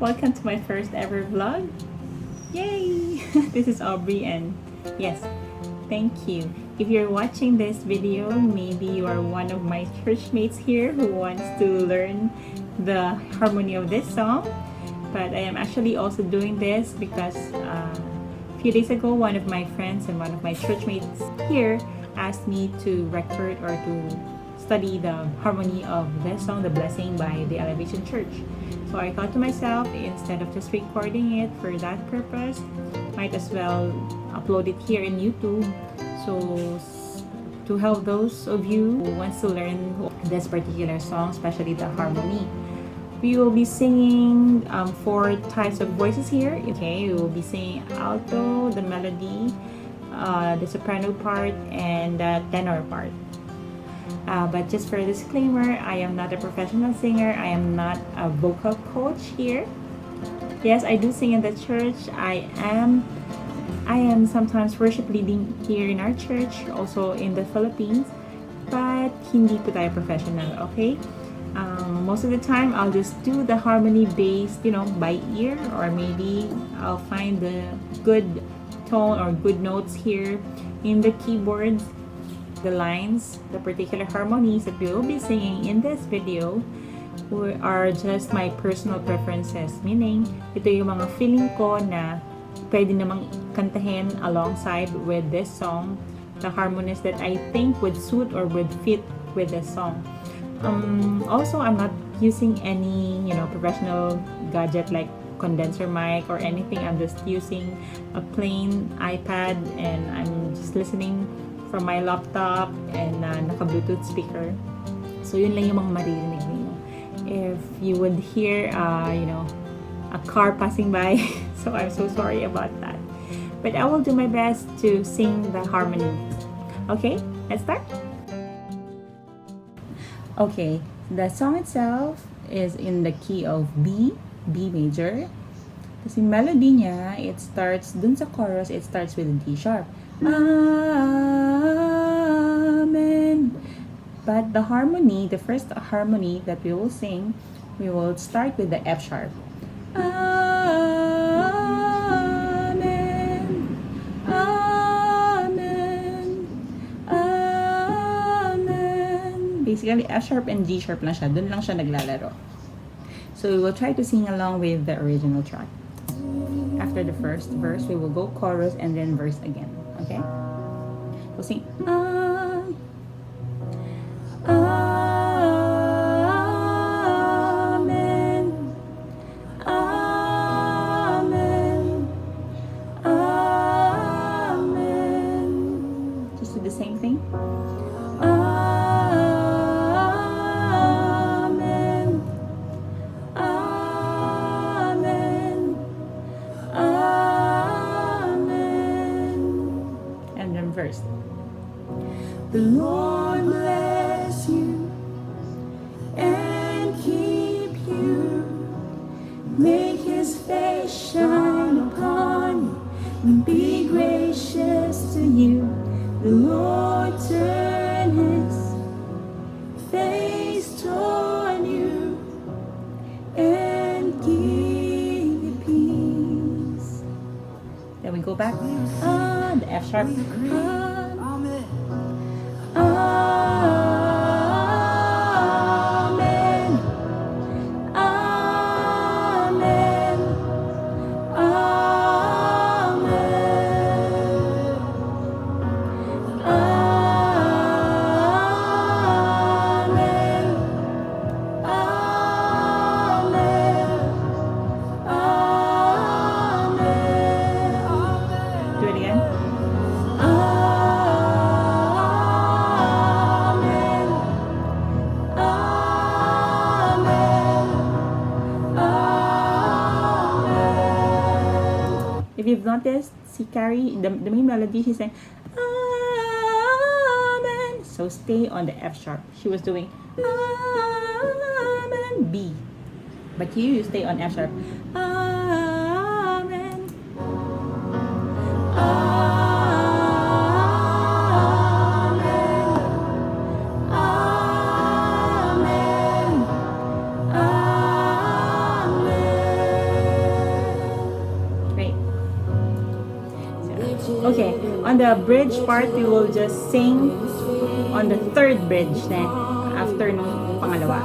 Welcome to my first ever vlog. Yay! This is Aubrey and yes, thank you. If you're watching this video, maybe you are one of my church mates here who wants to learn the harmony of this song. But I am actually also doing this because a few days ago, one of my friends and one of my church mates here asked me to record or to study the harmony of this song, The Blessing by the Elevation Church. So I thought to myself, instead of just recording it for that purpose, might as well upload it here in YouTube. So to help those of you who wants to learn this particular song, especially the harmony. We will be singing 4 types of voices here. Okay, we will be singing alto, the melody, the soprano part, and the tenor part. But just for a disclaimer, I am not a professional singer. I am not a vocal coach here. Yes, I do sing in the church. I am sometimes worship leading here in our church, also in the Philippines. But hindi po tayo professional, okay? Most of the time, I'll just do the harmony based, by ear, or maybe I'll find the good tone or good notes here in the keyboards. The lines, the particular harmonies that we will be singing in this video are just my personal preferences. Meaning, ito yung mga feeling ko na pwede namang kantahin alongside with this song. The harmonies that I think would suit or would fit with this song. Also, I'm not using any, professional gadget like condenser mic or anything. I'm just using a plain iPad and I'm just listening from my laptop and naka-Bluetooth speaker. So, yun lang yung mga maririnig niyo. If you would hear, a car passing by, so I'm so sorry about that. But I will do my best to sing the harmony. Okay, let's start. Okay, the song itself is in the key of B major. Kasi melody niya, it starts, dun sa chorus, it starts with D sharp. Amen. But the harmony, the first harmony that we will sing, we will start with the F sharp. Amen. Amen. Amen. Basically, F sharp and G sharp lang siya. Dun lang siya naglalaro. So we will try to sing along with the original track. After the first verse, we will go chorus and then verse again. Okay? We'll sing. Amen. Amen. Amen. Just do the same thing. Amen. Amen. Amen. And then verse. The Lord bless you and keep you. Make His face shine upon you and be gracious to you. The Lord turn His face toward you and give you peace. Then we go back. The F sharp. Amen. Amen. Amen. Amen. Amen. Do it again. If you've noticed, see Kari, the main melody, she's saying, Amen. So stay on the F sharp. She was doing, Amen, B. But here you stay on F sharp. Amen. Amen. Amen. Amen. Okay, on the bridge part, we will just sing on the third bridge na after nung pangalawa.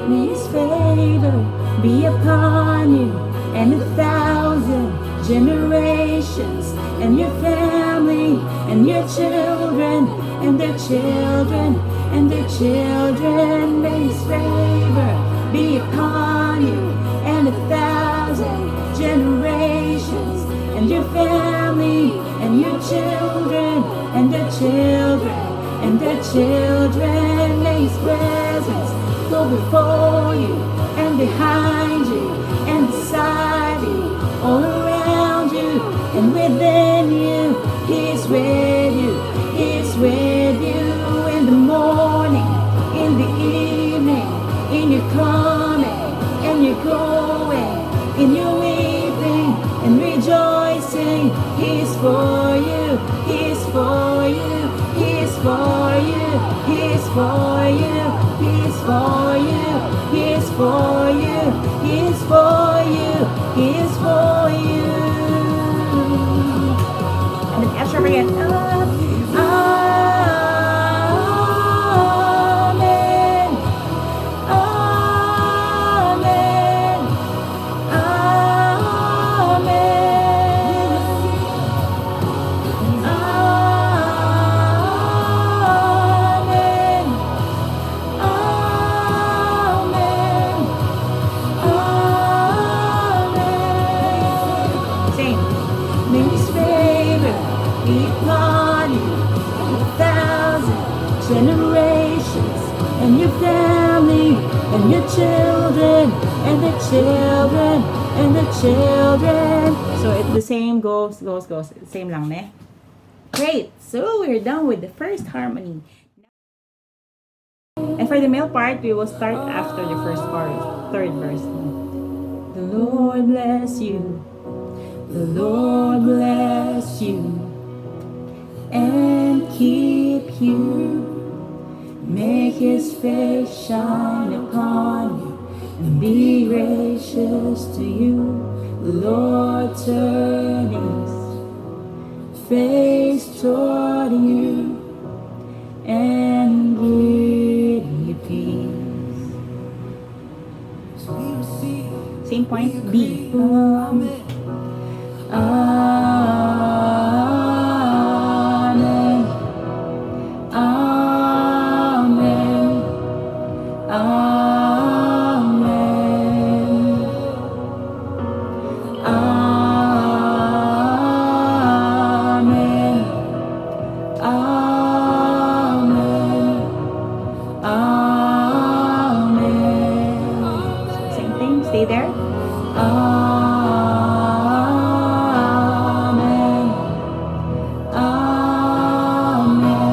May His favor be upon you and 1,000 generations, and your family and your children and their children and their children. May His favor be upon you and 1,000 generations, and your family and your children and their children and their children. May His presence go before you and behind you and beside you, all around you and within you. He is with you, He is with you in the morning, in the evening, in your coming and your going, in your weeping and rejoicing. He is for you, He is for you, He is for you, He is for you, He is for you, He is for you, He is for you, He is for you. And then extra again. Amen. Amen. Generations and your family and your children and the children and the children. So it's the same goes. Same lang, ne? Great. So we're done with the first harmony. And for the male part, we will start after the first chorus, third verse. The Lord bless you. The Lord bless you and keep you. Make His face shine upon you and be gracious to you. The Lord turn His face toward you and give you peace. Same point, B. Amen. Stay there. Amen. Amen. Amen.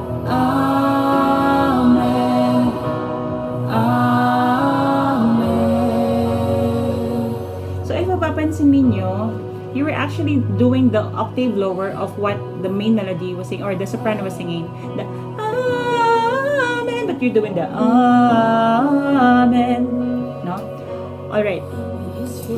Amen. Amen. Amen. So if mapapansin ninyo, you were actually doing the octave lower of what the main melody was singing, or the soprano was singing. The Amen, but you're doing the Amen. No? Alright.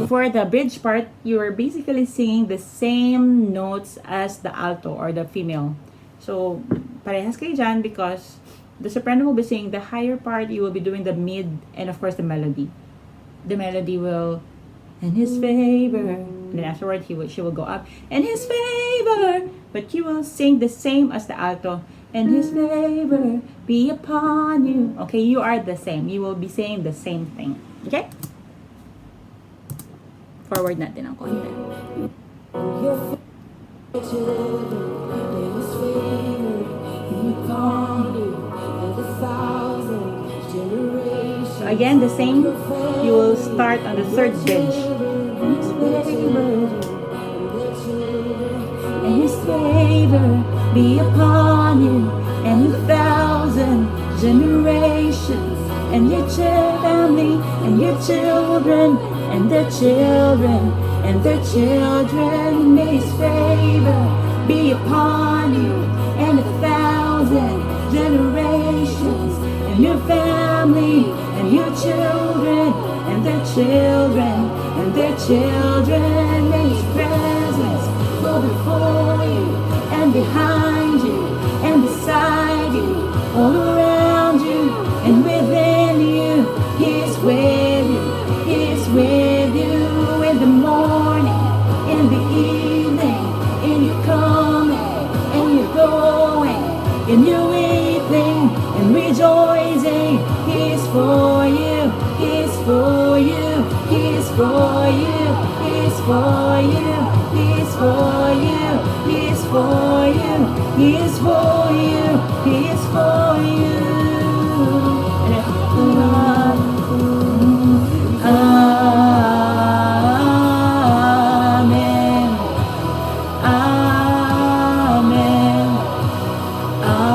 For the bridge part, you are basically singing the same notes as the alto or the female. So, parehas kayo dyan because the soprano will be singing the higher part, you will be doing the mid, and of course the melody. The melody will, in His favor. And then afterward, she will go up, and His favor. But you will sing the same as the alto. And His favor be upon you. Okay, you are the same. You will be saying the same thing. Okay? Forward natin ang konti. So again, the same. You will start on the third bridge. And His favor be upon you and 1,000 generations, and your family and your children and their children, and their children. May His favor be upon you and 1,000 generations, and your family, and your children, and their children, and their children. May His presence go before you and behind you and beside you, all around you and within you. He is with you. He is with you in the morning, in the evening, in your coming and your going, in your weeping and rejoicing. He is for you. He is for you. He is for you. He is for you. He is for you. He is for you. He is for you. He is for you. Amen. Amen. Amen.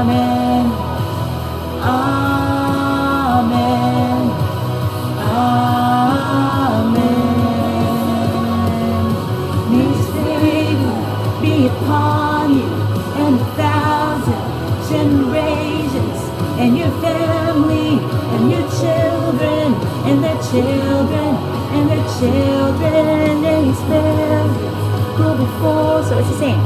Amen. Amen. Amen. May His favor be upon you and 1,000 generations, and your family, and your children, and their children, and their children. May His favor go before. So it's the same.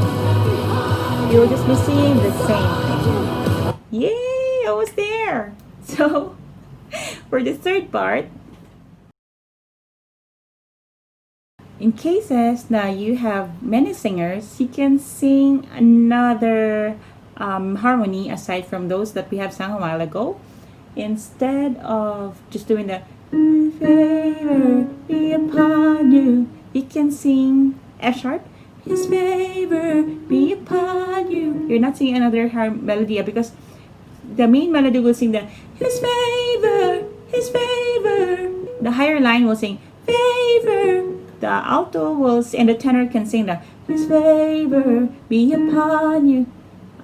You'll just be seeing the same thing. Yay! I was there. So for the third part, in cases that you have many singers, you can sing another harmony aside from those that we have sung a while ago. Instead of just doing the favor be upon you, you can sing F sharp. His favor be upon you. You're not singing another melody because the main melody will sing the His favor, His favor. The higher line will sing favor. The alto will, and the tenor can sing the His favor be upon you.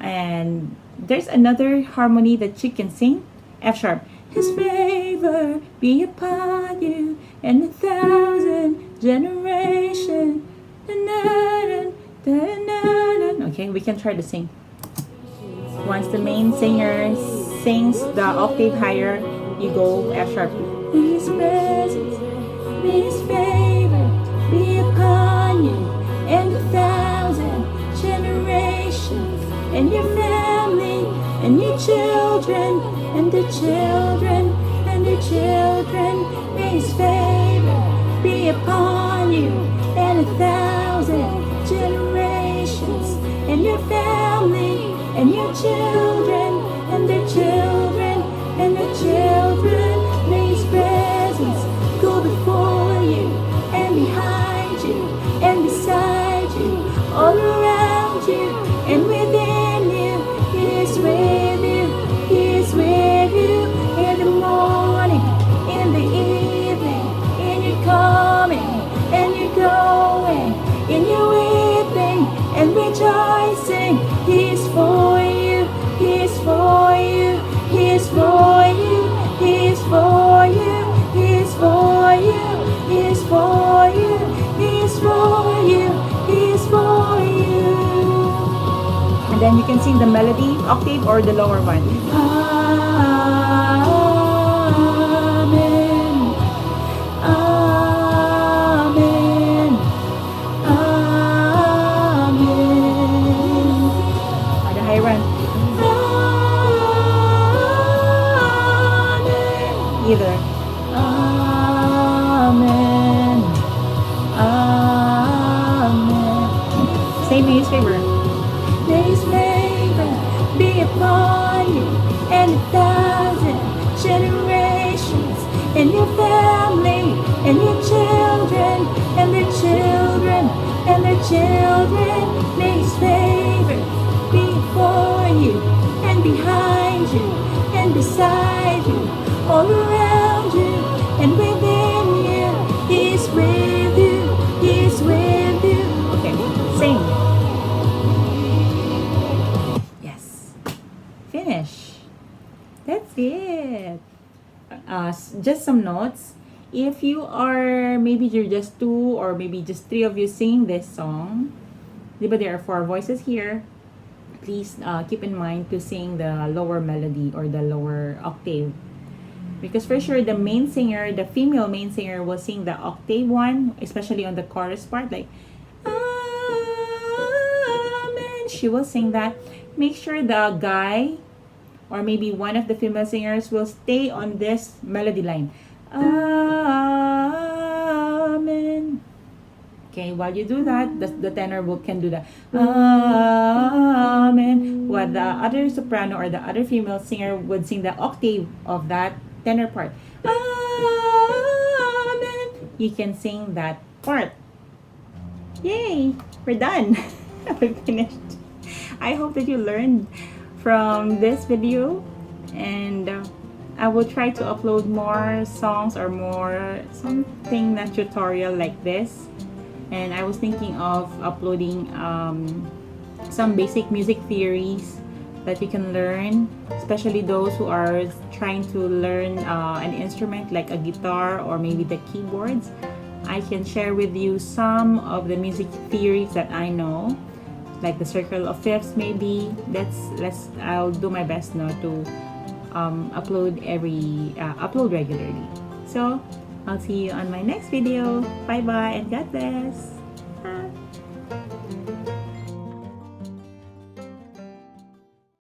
And there's another harmony that you can sing, F sharp. His favor be upon you and 1,000 generations. Okay, we can try to sing. Once the main singer sings the octave higher, you go F sharp. His presence, His favor be upon you and 1,000 generations, and your family, and your children, and their children, and their children. May His favor be upon you and 1,000 generations, and your family, and your children, and their children, and their children. May His presence go before you and behind you and beside you, all around you and within you. He is with you. He is with you in the morning, in the evening, in your coming and your going, in your weeping and rejoicing. He is for you. He is for you. He is for you. He is for you. He is for you. He is for you. He is for you. He is for you. And then you can sing the melody octave or the lower one. Amen. Amen. Amen. The high one. Amen. Either. Amen. Amen. Say May His favor. May His favor be upon you and 1,000 generations, and your family, and your children, and their children, and their children. May His favor be before you and behind you and beside you, all around you and within you. He is with you. He is with you. Okay, sing. Yes. just some notes. If you are, maybe you're just two or maybe just three of you singing this song, but there are four voices here, please keep in mind to sing the lower melody or the lower octave. Because for sure, the main singer, the female main singer, will sing the octave one, especially on the chorus part, like, Amen. She will sing that. Make sure the guy or maybe one of the female singers will stay on this melody line. Amen. Okay, while you do that, the tenor can do that. Amen. While the other soprano or the other female singer would sing the octave of that tenor part. Amen. You can sing that part. Yay! We're done. We're finished. I hope that you learned from this video, and I will try to upload more songs or more something that tutorial like this. And I was thinking of uploading some basic music theories that you can learn, especially those who are trying to learn an instrument like a guitar or maybe the keyboards. I can share with you some of the music theories that I know, like the circle of fifths maybe. I'll do my best now to upload regularly. So I'll see you on my next video. Bye bye and God bless.